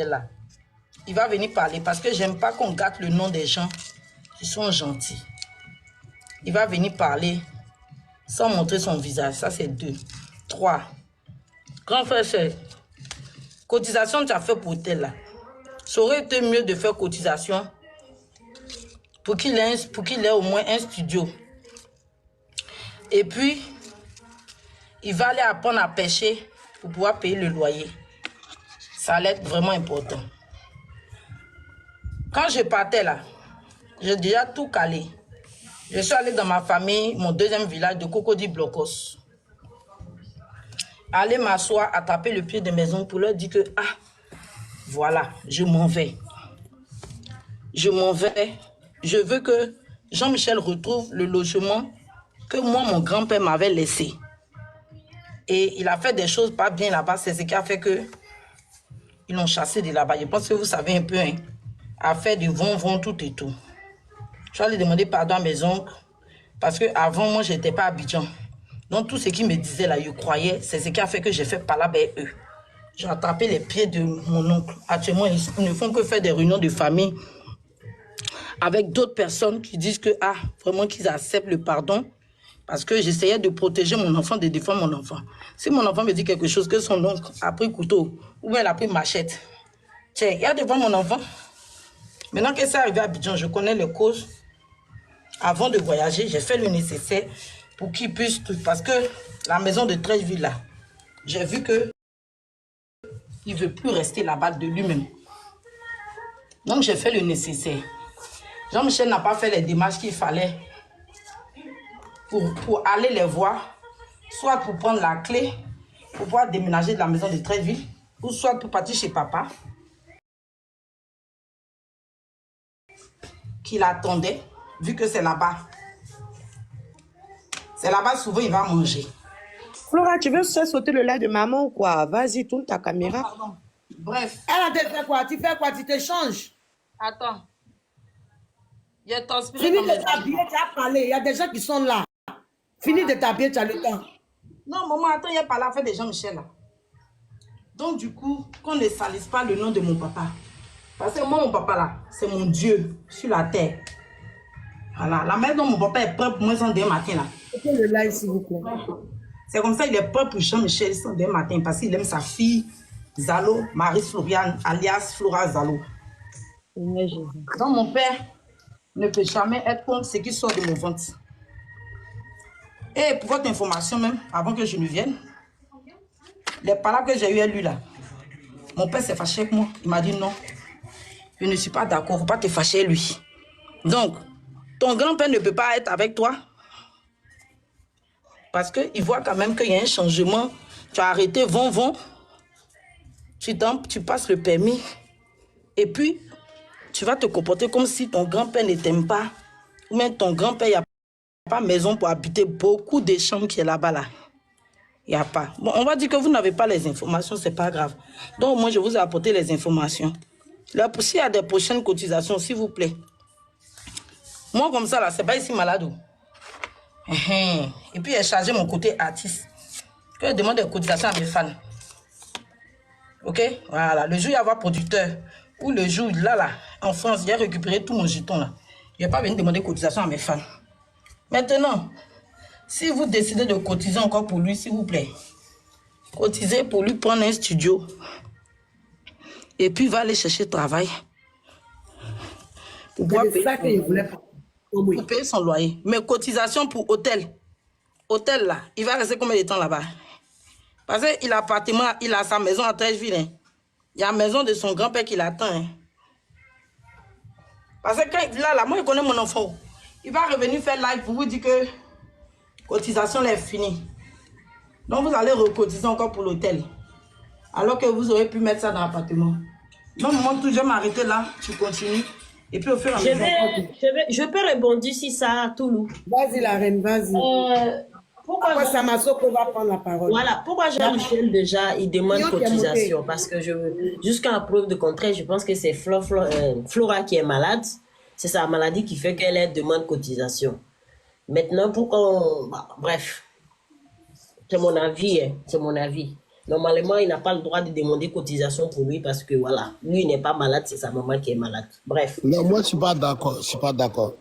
là, il va venir parler parce que j'aime pas qu'on gâte le nom des gens qui sont gentils. Il va venir parler sans montrer son visage. Ça, c'est 2. 3. Grand frère, c'est cotisation que tu as fait pour tel là. Ça aurait été mieux de faire cotisation pour qu'il ait au moins un studio. Et puis, il va aller apprendre à pêcher pour pouvoir payer le loyer. Ça allait être vraiment important. Quand je partais là, j'ai déjà tout calé. Je suis allé dans ma famille, mon deuxième village de Cocody Blocos. Aller m'asseoir, attraper le pied de maison pour leur dire que, ah, voilà, je m'en vais. Je m'en vais. Je veux que Jean-Michel retrouve le logement que moi, mon grand-père m'avait laissé. Et il a fait des choses pas bien là-bas. C'est ce qui a fait que ils l'ont chassé de là-bas. Je pense que vous savez un peu, hein, à faire du vont, tout et tout. Je vais aller demander pardon à mes oncles. Parce qu'avant, moi, je n'étais pas à Abidjan. Donc, tout ce qu'ils me disaient là, je croyais, c'est ce qui a fait que j'ai fait parler avec eux. J'ai attrapé les pieds de mon oncle. Actuellement, ils ne font que faire des réunions de famille avec d'autres personnes qui disent que, ah, vraiment qu'ils acceptent le pardon. Parce que j'essayais de protéger mon enfant, de défendre mon enfant. Si mon enfant me dit quelque chose, que son oncle a pris couteau, ou bien il a pris machette, tiens, il y a devant mon enfant. Maintenant que c'est arrivé à Abidjan, je connais les causes. Avant de voyager, j'ai fait le nécessaire pour qu'il puisse... Parce que la maison de Trècheville, là, j'ai vu que il ne veut plus rester là-bas de lui-même. Donc, j'ai fait le nécessaire. Jean-Michel n'a pas fait les démarches qu'il fallait pour aller les voir, soit pour prendre la clé, pour pouvoir déménager de la maison de Trècheville, ou soit pour partir chez papa, qui l'attendait, vu que c'est là-bas. C'est là-bas, souvent, il va manger. Flora, tu veux sauter le lait de maman ou quoi? Vas-y, tourne ta caméra. Pardon. Bref. Elle a fait quoi? Tu fais quoi? Tu te changes? Attends. J'ai transpiré Fini dans de mes t'habiller, tu as parlé. Il y a des gens qui sont là. Fini de t'habiller, tu as le temps. Non, maman, attends, il y a pas l'affaire de Jean-Michel là. Donc, du coup, qu'on ne salisse pas le nom de mon papa. Parce que moi, mon papa là, c'est mon Dieu sur la terre. Voilà, la mère dont mon papa est prêt pour moi son demain matin là. Fais le live, s'il vous plaît. C'est comme ça qu'il est prêt pour Jean-Michel son demain matin parce qu'il aime sa fille, Zalo, Marie-Floriane, alias Flora Zalo. Donc, mon père ne peut jamais être contre ce qui sort de mon ventre. Et pour votre information même, avant que je ne vienne, les paroles que j'ai eues à lui là, mon père s'est fâché avec moi. Il m'a dit non, je ne suis pas d'accord, il ne faut pas te fâcher lui. Donc, ton grand-père ne peut pas être avec toi parce qu'il voit quand même qu'il y a un changement. Tu as arrêté vont. Tu passes le permis et puis tu vas te comporter comme si ton grand-père ne t'aime pas. Ou même ton grand-père, il n'y a pas maison pour habiter. Beaucoup de chambres qui est là-bas là. Il n'y a pas. Bon, on va dire que vous n'avez pas les informations, c'est pas grave. Donc moi, je vous ai apporté les informations. Là, s'il y a des prochaines cotisations, s'il vous plaît. Moi, comme ça, là, c'est pas ici malade. Et puis, j'ai chargé mon côté artiste. Que je demande des cotisations à mes fans. Ok? Voilà. Le jour où il y avoir producteur, ou le jour là, en France, j'ai récupéré tout mon jeton là. Je ne vais pas venir demander cotisation à mes fans. Maintenant, si vous décidez de cotiser encore pour lui, s'il vous plaît, cotisez pour lui prendre un studio. Et puis, il va aller chercher travail. Pour pouvoir payer, ça que je voulais pas. pour payer son loyer. Mais cotisation pour hôtel. Hôtel là, il va rester combien de temps là-bas? Parce qu'il a appartement, il a sa maison à Trècheville. Hein. Il y a la maison de son grand-père qui l'attend. Hein. Parce que quand, là, moi, je connais mon enfant. Il va revenir faire live pour vous dire que cotisation là est finie. Donc, vous allez recotiser encore pour l'hôtel. Alors que vous aurez pu mettre ça dans l'appartement. Donc, moi, je vais m'arrêter là. Tu continues. Et puis, au fur et à mesure. Je peux rebondir sur ça, Toulou. Vas-y, la reine, vas-y. Pourquoi Samasoko va prendre la parole? Voilà, pourquoi Jean-Michel déjà, il demande cotisation? Parce que jusqu'à la preuve de contraire, je pense que c'est Flora qui est malade. C'est sa maladie qui fait qu'elle demande cotisation. Maintenant, pourquoi bref, c'est mon avis, hein, c'est mon avis. Normalement, il n'a pas le droit de demander cotisation pour lui parce que voilà, lui il n'est pas malade, c'est sa maman qui est malade. Bref. Non, moi, je suis pas d'accord. Je suis pas d'accord.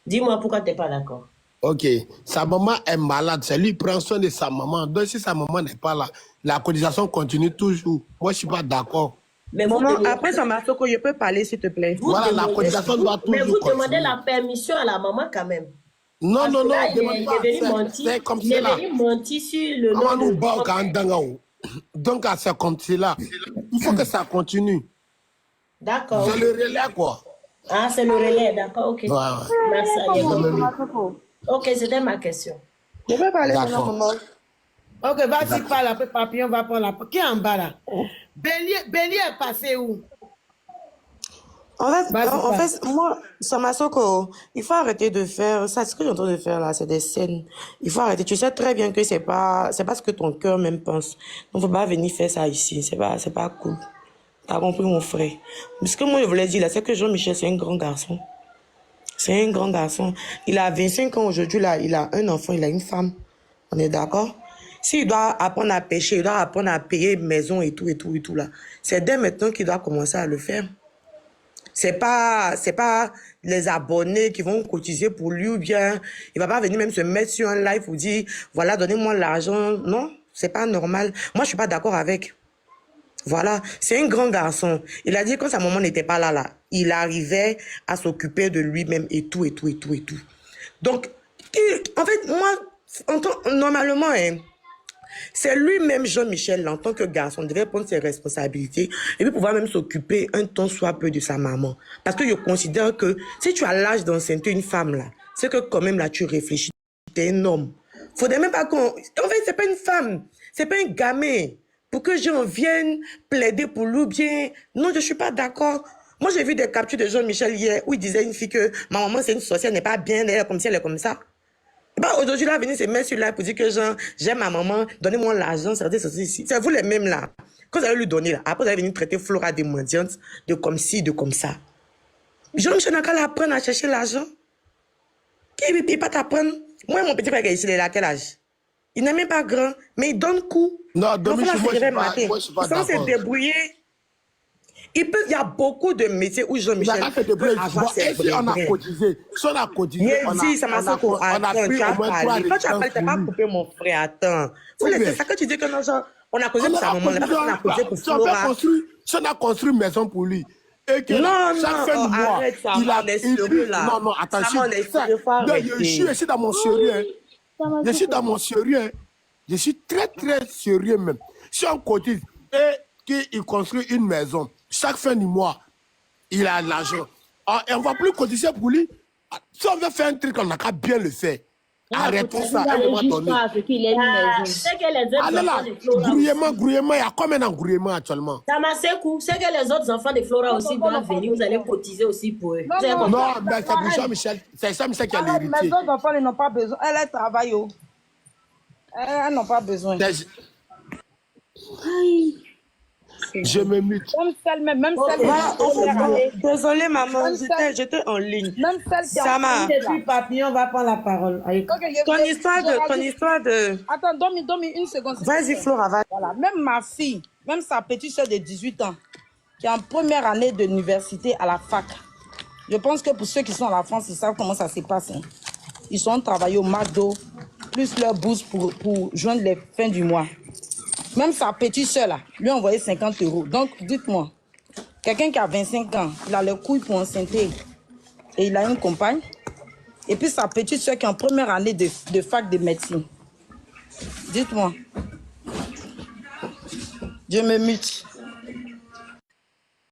Dis-moi pourquoi tu n'es pas d'accord. Ok, sa maman est malade, c'est lui qui prend soin de sa maman. Donc, si sa maman n'est pas là, la cotisation continue toujours. Moi, je suis pas d'accord. Mais vous, Maman, après Samasoko, je peux parler, s'il te plaît. Voilà, la cotisation doit toujours mais vous continuer. demandez la permission à la maman quand même. Non, Parce non, que non, là, demande il pas. est venu mentir. C'est comme Il est cela. venu mentir sur le Comment nom nous de bat quand Dangao. Donc, c'est comme cela. Il faut que ça continue. D'accord. C'est le relais, quoi. Ah, c'est le relais, d'accord, ok. Ouais, ouais. Merci. Samasoko. Ok, c'était ma question. Je peux parler maintenant, D'accord. maman. Ok, vas-y, parle après, papillon va prendre la... Qui est en bas là? Bélier est passé où? En fait, moi, Samasoko, il faut arrêter de faire ça. Ce que j'entends de faire là, c'est des scènes. Il faut arrêter. Tu sais très bien que c'est pas ce que ton cœur même pense. Donc, faut pas venir faire ça ici. C'est pas cool. T'as compris, mon frère? Ce que moi, je voulais dire là, c'est que Jean-Michel, c'est un grand garçon. C'est un grand garçon. Il a 25 ans aujourd'hui, là. Il a un enfant, il a une femme. On est d'accord? S'il doit apprendre à pêcher, il doit apprendre à payer maison et tout, là. C'est dès maintenant qu'il doit commencer à le faire. C'est pas les abonnés qui vont cotiser pour lui ou bien il va pas venir même se mettre sur un live pour dire, voilà, donnez-moi l'argent. Non, c'est pas normal. Moi, je suis pas d'accord avec. Voilà, c'est un grand garçon. Il a dit quand sa maman n'était pas là, il arrivait à s'occuper de lui-même et tout. Donc, en fait, moi, normalement, hein, c'est lui-même, Jean-Michel, en tant que garçon, devait prendre ses responsabilités et puis pouvoir même s'occuper un tant soit peu de sa maman. Parce que je considère que si tu as l'âge d'enceinte une femme, là, c'est que quand même, là, tu réfléchis, tu es un homme. Faudrait même pas qu'on... En fait, c'est pas une femme, c'est pas un gamin. Pour que j'en vienne plaider pour lui bien... Non, je suis pas d'accord. Moi, j'ai vu des captures de Jean-Michel hier où il disait à une fille que ma maman, c'est une sorcière, elle n'est pas bien, elle est comme si elle est comme ça. Bah, aujourd'hui, là, venir se mettre sur là pour dire que genre, j'aime ma maman, donnez-moi l'argent, c'est vous les mêmes là. Quand vous allez lui donner là, après vous allez venir traiter Flora de mendiante, de comme ci, de comme ça. Jean-Michel n'a qu'à l'apprendre à chercher l'argent. Qui ne peut pas t'apprendre? Moi, mon petit frère ici, il est à quel âge? Il n'est même pas grand, mais il donne coup. Non, Dominique, moi, je suis pas Sans se d'accord. débrouiller. Il y a beaucoup de métiers où Jean-Michel peut avoir ses si on a cotisé, si on a cotisé, on a pris au moins 3 quand tu appelles, tu n'as pas coupé mon frère, attends. Vous laissez ça quand tu dis que non, genre, on a causé pour sa maman, on a causé pour Flora. Si on a construit une maison pour lui, et que chaque fin du mois, il a... Non, non, attention. Je suis ici dans mon sérieux. Je suis dans mon sérieux. Je suis très, très sérieux même. Si on cotise et qu'il construit une maison, chaque fin du mois, il a l'argent. Et on ne va plus cotiser pour lui. Si on veut faire un truc, on n'a qu'à bien le faire. Arrêtons ça à un moment donné. Allez là, grouillement, il y a combien d'engrouillement actuellement? Tamasekou, c'est que les autres enfants de Flora aussi doivent venir, vous allez cotiser aussi pour eux. Non, mais c'est pour Jean-Michel. C'est Jean-Michel qui a l'héritier. Les autres enfants n'ont pas besoin. Elle travaille. Elles n'ont pas besoin. Je me mute. Même celle Désolée, maman, j'étais en ligne. Même celle qui Sama. Papillon va prendre la parole. Ton histoire de... Attends, donne-moi une seconde. Vas-y, Flora, va. Voilà, même ma fille, même sa petite soeur de 18 ans, qui est en première année d'université à la fac. Je pense que pour ceux qui sont à la France, ils savent comment ça se passe. Hein. Ils sont travaillés au McDo, plus leur bourse pour joindre les fins du mois. Même sa petite soeur, là, lui a envoyé 50 €. Donc, dites-moi, quelqu'un qui a 25 ans, il a le couille pour enceinter et il a une compagne. Et puis sa petite soeur qui est en première année de fac de médecine. Dites-moi. Je me mute.